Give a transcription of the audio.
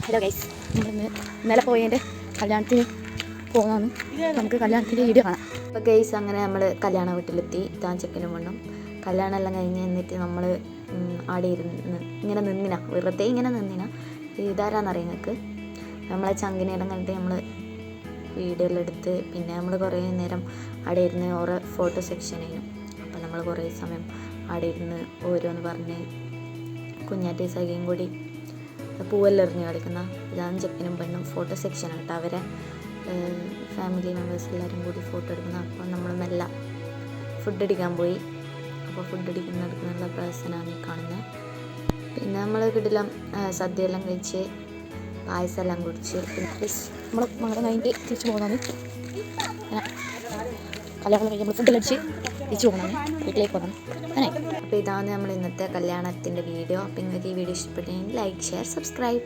Hello guys, നമ്മളിന്ന് ഇന്നലെ പോയതിൻ്റെ കല്യാണത്തിന് പോകുന്നതാണ്. നമുക്ക് കല്യാണത്തിൻ്റെ വീഡിയോ കാണാം. അപ്പോൾ ഗൈസ്, അങ്ങനെ നമ്മൾ കല്യാണ വീട്ടിലെത്തി. താൻ ചെക്കനും വേണം കല്യാണം എല്ലാം കഴിഞ്ഞ് എന്നിട്ട് നമ്മൾ ആടെ ഇരുന്ന് ഇങ്ങനെ നിന്നിന, വെറുതെ ഇങ്ങനെ നിന്നിന. ഇതാരാന്നറിയാം നിങ്ങൾക്ക്? നമ്മളെ ചങ്കിനെല്ലാം കണ്ടിട്ട് നമ്മൾ വീഡിയോ എല്ലാം എടുത്ത് പിന്നെ നമ്മൾ കുറേ നേരം അവിടെ ഇരുന്ന് ഓരോ ഫോട്ടോ സെക്ഷനായിരുന്നു. അപ്പോൾ നമ്മൾ കുറേ സമയം അവിടെ ഇരുന്ന് ഓരോന്ന് പറഞ്ഞ് കുഞ്ഞാറ്റി സഖിയും കൂടി പൂവെല്ലാം എറിഞ്ഞ് കളിക്കുന്ന ഇതാണ് ചെക്കനും പെണ്ണും ഫോട്ടോ സെക്ഷൻ കേട്ടോ. അവരെ ഫാമിലി മെമ്പേഴ്സ് എല്ലാവരും കൂടി ഫോട്ടോ എടുക്കുന്ന. അപ്പോൾ നമ്മൾ മെല്ലെ ഫുഡ് അടിക്കാൻ പോയി. അപ്പോൾ ഫുഡ് അടിക്കുന്നിടത്തുനിന്നുള്ള പ്രശ്നമാണ് ഈ കാണുന്നത്. പിന്നെ നമ്മൾ കിടിലം സദ്യയെല്ലാം കഴിച്ച് പായസം എല്ലാം കുടിച്ച് നമ്മൾ മംഗളം കഴിഞ്ഞിട്ട് തിരിച്ചു പോകുന്നതാണ്. കല്യാണം കഴിഞ്ഞ് നമ്മൾ ഫുഡെല്ലാം അടിച്ച് തിരിച്ചു പോകുന്നതാണ്, വീട്ടിലേക്ക് പോകുന്നതാണ്. അങ്ങനെ അപ്പോൾ ഇതാണ് നമ്മൾ ഇന്നത്തെ കല്യാണത്തിൻ്റെ വീഡിയോ. അപ്പോൾ നിങ്ങൾക്ക് ഈ വീഡിയോ ഇഷ്ടപ്പെട്ടെങ്കിൽ ലൈക്ക്, ഷെയർ, സബ്സ്ക്രൈബ്.